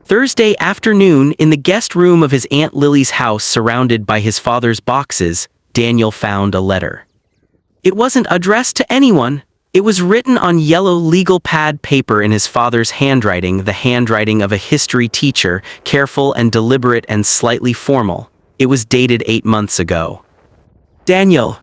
Thursday afternoon, in the guest room of his Aunt Lily's house surrounded by his father's boxes, Daniel found a letter. It wasn't addressed to anyone. It was written on yellow legal pad paper in his father's handwriting, the handwriting of a history teacher, careful and deliberate and slightly formal. It was dated 8 months ago. Daniel,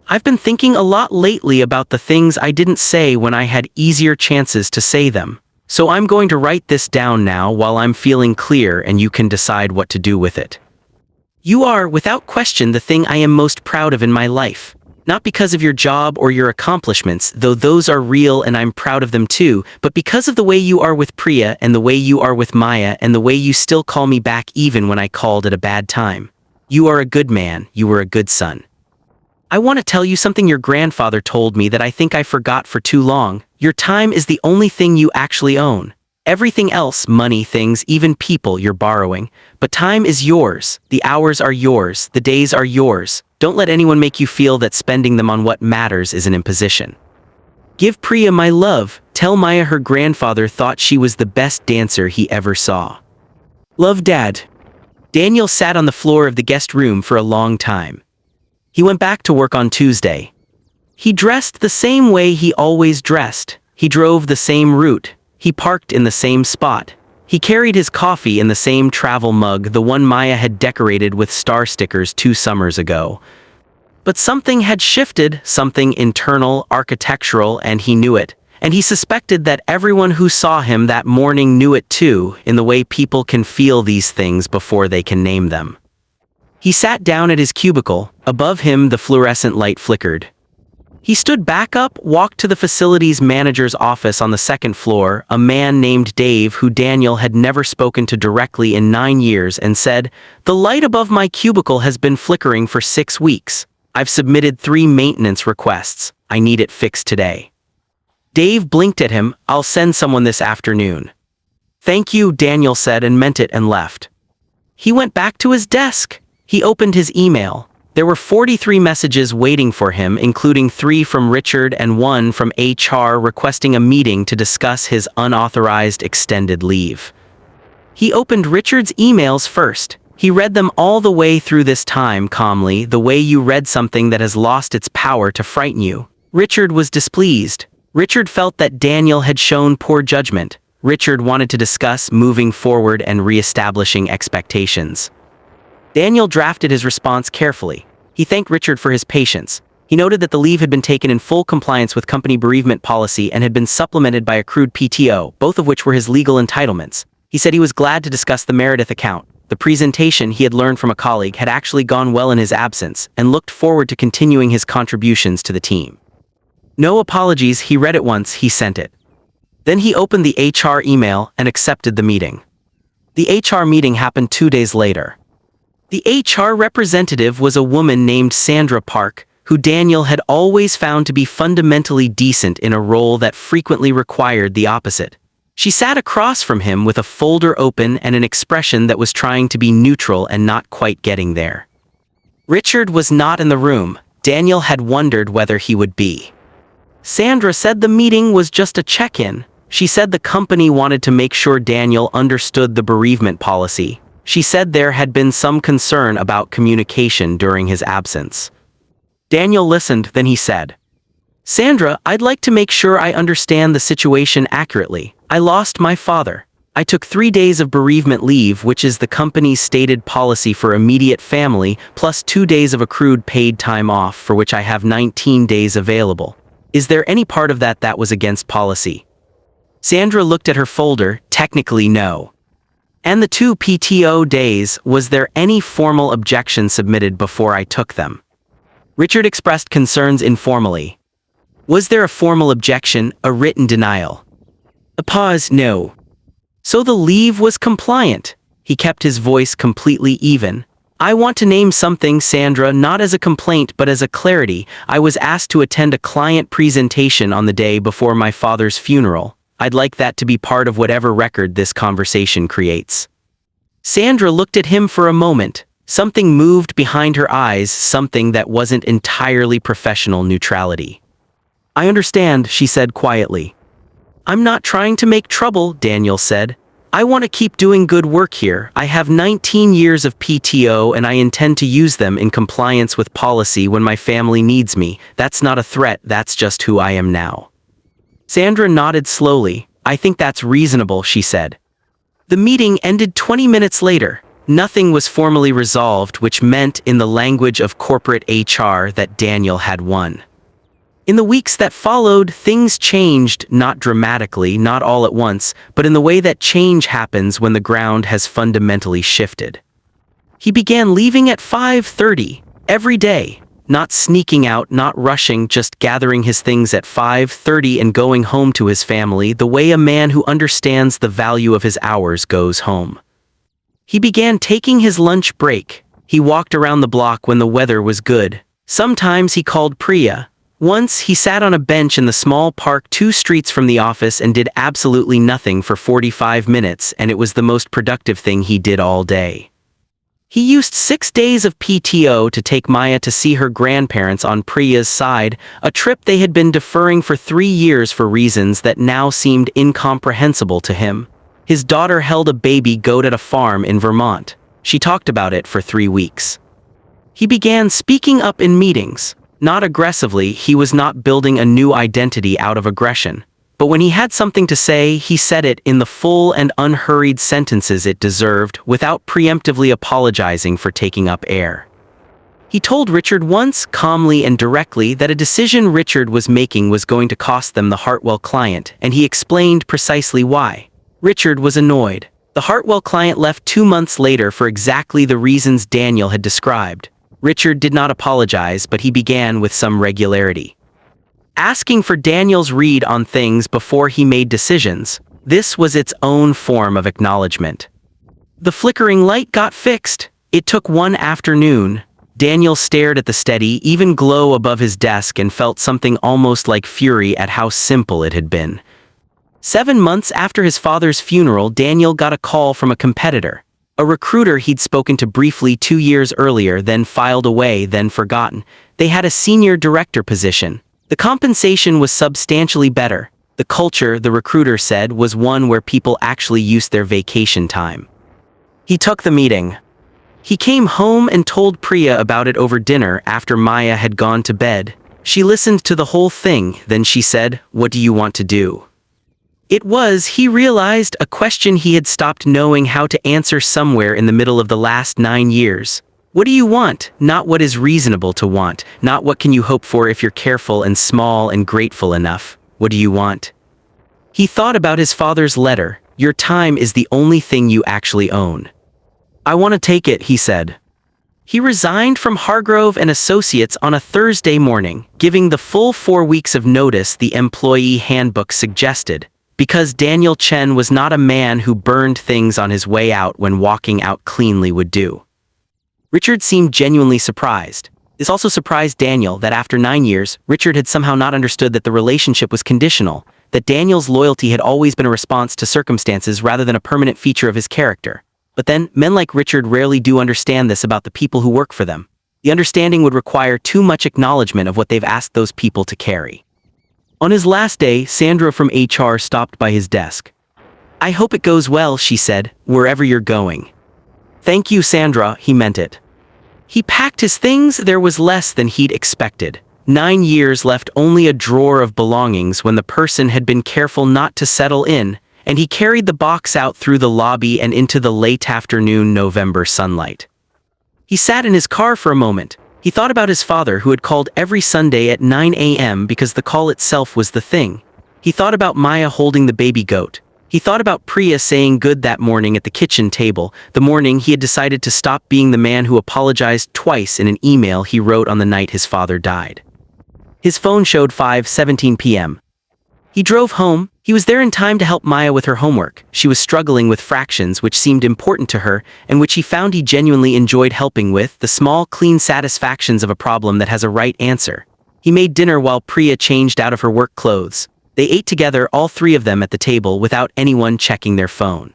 I've been thinking a lot lately about the things I didn't say when I had easier chances to say them. So I'm going to write this down now while I'm feeling clear, and you can decide what to do with it. You are, without question, the thing I am most proud of in my life. Not because of your job or your accomplishments, though those are real and I'm proud of them too, but because of the way you are with Priya and the way you are with Maya and the way you still call me back even when I called at a bad time. You are a good man, you were a good son. I want to tell you something your grandfather told me that I think I forgot for too long. Your time is the only thing you actually own. Everything else, money, things, even people, you're borrowing. But time is yours. The hours are yours. The days are yours. Don't let anyone make you feel that spending them on what matters is an imposition. Give Priya my love. Tell Maya her grandfather thought she was the best dancer he ever saw. Love, Dad. Daniel sat on the floor of the guest room for a long time. He went back to work on Tuesday. He dressed the same way he always dressed. He drove the same route. He parked in the same spot. He carried his coffee in the same travel mug, the one Maya had decorated with star stickers 2 summers ago. But something had shifted, something internal, architectural, and he knew it. And he suspected that everyone who saw him that morning knew it too, in the way people can feel these things before they can name them. He sat down at his cubicle. Above him, the fluorescent light flickered. He stood back up, walked to the facilities manager's office on the 2nd floor, a man named Dave who Daniel had never spoken to directly in 9 years, and said, "The light above my cubicle has been flickering for 6 weeks. I've submitted 3 maintenance requests. I need it fixed today." Dave blinked at him. "I'll send someone this afternoon." "Thank you," Daniel said and meant it and left. He went back to his desk. He opened his email. There were 43 messages waiting for him, including 3 from Richard and 1 from HR requesting a meeting to discuss his unauthorized extended leave. He opened Richard's emails first. He read them all the way through this time calmly, the way you read something that has lost its power to frighten you. Richard was displeased. Richard felt that Daniel had shown poor judgment. Richard wanted to discuss moving forward and re-establishing expectations. Daniel drafted his response carefully. He thanked Richard for his patience. He noted that the leave had been taken in full compliance with company bereavement policy and had been supplemented by accrued PTO, both of which were his legal entitlements. He said he was glad to discuss the Meredith account. The presentation he had learned from a colleague had actually gone well in his absence, and looked forward to continuing his contributions to the team. No apologies, he read it once, he sent it. Then he opened the HR email and accepted the meeting. The HR meeting happened 2 days later. The HR representative was a woman named Sandra Park, who Daniel had always found to be fundamentally decent in a role that frequently required the opposite. She sat across from him with a folder open and an expression that was trying to be neutral and not quite getting there. Richard was not in the room. Daniel had wondered whether he would be. Sandra said the meeting was just a check-in. She said the company wanted to make sure Daniel understood the bereavement policy. She said there had been some concern about communication during his absence. Daniel listened, then he said, "Sandra, I'd like to make sure I understand the situation accurately. I lost my father. I took 3 days of bereavement leave, which is the company's stated policy for immediate family, plus 2 days of accrued paid time off, for which I have 19 days available. Is there any part of that was against policy?" Sandra looked at her folder. Technically, no. "And the 2 PTO days, was there any formal objection submitted before I took them?" Richard expressed concerns informally. "Was there a formal objection, a written denial?" A pause. "No." "So the leave was compliant." He kept his voice completely even. "I want to name something, Sandra, not as a complaint but as a clarity. I was asked to attend a client presentation on the day before my father's funeral. I'd like that to be part of whatever record this conversation creates." Sandra looked at him for a moment. Something moved behind her eyes, something that wasn't entirely professional neutrality. "I understand," she said quietly. "I'm not trying to make trouble," Daniel said. I want to keep doing good work here. I have 19 years of PTO and I intend to use them in compliance with policy when my family needs me. That's not a threat, that's just who I am now. Sandra nodded slowly. I think that's reasonable, she said. The meeting ended 20 minutes later. Nothing was formally resolved, which meant, in the language of corporate HR, that Daniel had won. In the weeks that followed, things changed, not dramatically, not all at once, but in the way that change happens when the ground has fundamentally shifted. He began leaving at 5:30 every day, not sneaking out, not rushing, just gathering his things at 5:30 and going home to his family the way a man who understands the value of his hours goes home. He began taking his lunch break. He walked around the block when the weather was good. Sometimes he called Priya. Once, he sat on a bench in the small park 2 streets from the office and did absolutely nothing for 45 minutes, and it was the most productive thing he did all day. He used 6 days of PTO to take Maya to see her grandparents on Priya's side, a trip they had been deferring for 3 years for reasons that now seemed incomprehensible to him. His daughter held a baby goat at a farm in Vermont. She talked about it for 3 weeks. He began speaking up in meetings. Not aggressively, he was not building a new identity out of aggression. But when he had something to say, he said it in the full and unhurried sentences it deserved, without preemptively apologizing for taking up air. He told Richard once, calmly and directly, that a decision Richard was making was going to cost them the Hartwell client, and he explained precisely why. Richard was annoyed. The Hartwell client left 2 months later for exactly the reasons Daniel had described. Richard did not apologize, but he began with some regularity, asking for Daniel's read on things before he made decisions. This was its own form of acknowledgement. The flickering light got fixed. It took one afternoon. Daniel stared at the steady, even glow above his desk and felt something almost like fury at how simple it had been. 7 months after his father's funeral, Daniel got a call from a competitor. A recruiter he'd spoken to briefly 2 years earlier, then filed away, then forgotten. They had a senior director position. The compensation was substantially better. The culture, the recruiter said, was one where people actually used their vacation time. He took the meeting. He came home and told Priya about it over dinner after Maya had gone to bed. She listened to the whole thing, then she said, "What do you want to do?" It was, he realized, a question he had stopped knowing how to answer somewhere in the middle of the last 9 years. What do you want? Not what is reasonable to want, not what can you hope for if you're careful and small and grateful enough. What do you want? He thought about his father's letter. Your time is the only thing you actually own. I want to take it, he said. He resigned from Hargrove and Associates on a Thursday morning, giving the full 4 weeks of notice the employee handbook suggested, because Daniel Chen was not a man who burned things on his way out when walking out cleanly would do. Richard seemed genuinely surprised. This also surprised Daniel that after 9 years, Richard had somehow not understood that the relationship was conditional, that Daniel's loyalty had always been a response to circumstances rather than a permanent feature of his character. But then, men like Richard rarely do understand this about the people who work for them. The understanding would require too much acknowledgement of what they've asked those people to carry. On his last day, Sandra from HR stopped by his desk. I hope it goes well, she said, wherever you're going. Thank you, Sandra, he meant it. He packed his things. There was less than he'd expected. 9 years left only a drawer of belongings when the person had been careful not to settle in, and he carried the box out through the lobby and into the late afternoon November sunlight. He sat in his car for a moment. He thought about his father, who had called every Sunday at 9 a.m. because the call itself was the thing. He thought about Maya holding the baby goat. He thought about Priya saying good that morning at the kitchen table, the morning he had decided to stop being the man who apologized twice in an email he wrote on the night his father died. His phone showed 5:17 p.m. He drove home. He was there in time to help Maya with her homework. She was struggling with fractions which seemed important to her, and which he found he genuinely enjoyed helping with, the small, clean satisfactions of a problem that has a right answer. He made dinner while Priya changed out of her work clothes. They ate together, all 3 of them at the table, without anyone checking their phone.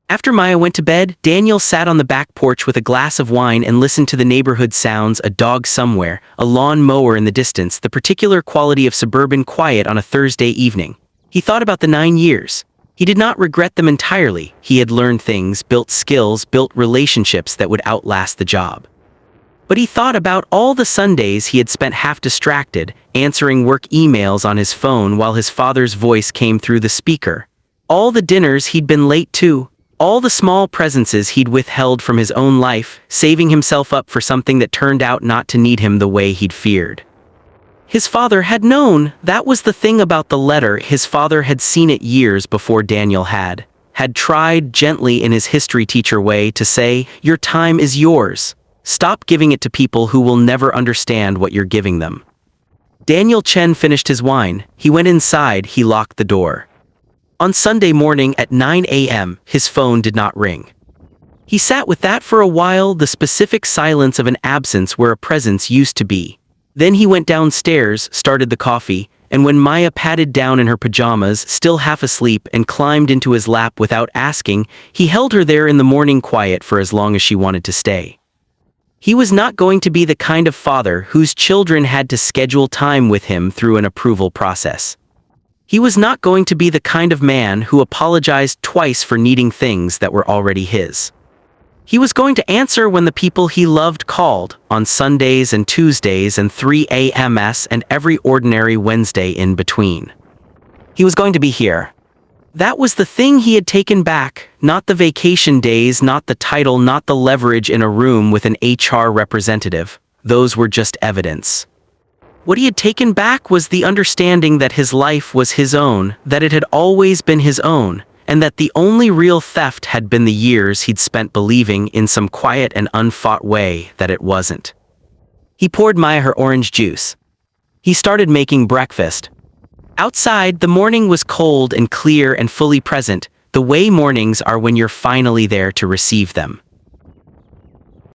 After Maya went to bed, Daniel sat on the back porch with a glass of wine and listened to the neighborhood sounds, a dog somewhere, a lawn mower in the distance, the particular quality of suburban quiet on a Thursday evening. He thought about the 9 years. He did not regret them entirely. He had learned things, built skills, built relationships that would outlast the job. But he thought about all the Sundays he had spent half distracted, answering work emails on his phone while his father's voice came through the speaker. All the dinners he'd been late to, all the small presences he'd withheld from his own life, saving himself up for something that turned out not to need him the way he'd feared. His father had known. That was the thing about the letter. His father had seen it years before Daniel had tried gently in his history teacher way to say, "Your time is yours. Stop giving it to people who will never understand what you're giving them." Daniel Chen finished his wine. He went inside. He locked the door. On Sunday morning at 9 a.m., his phone did not ring. He sat with that for a while, the specific silence of an absence where a presence used to be. Then he went downstairs, started the coffee, and when Maya patted down in her pajamas, still half asleep, and climbed into his lap without asking, he held her there in the morning quiet for as long as she wanted to stay. He was not going to be the kind of father whose children had to schedule time with him through an approval process. He was not going to be the kind of man who apologized twice for needing things that were already his. He was going to answer when the people he loved called, on Sundays and Tuesdays and 3 a.m. and every ordinary Wednesday in between. He was going to be here. That was the thing he had taken back, not the vacation days, not the title, not the leverage in a room with an HR representative. Those were just evidence. What he had taken back was the understanding that his life was his own, that it had always been his own, and that the only real theft had been the years he'd spent believing in some quiet and unfought way that it wasn't. He poured Maya her orange juice. He started making breakfast. Outside, the morning was cold and clear and fully present, the way mornings are when you're finally there to receive them.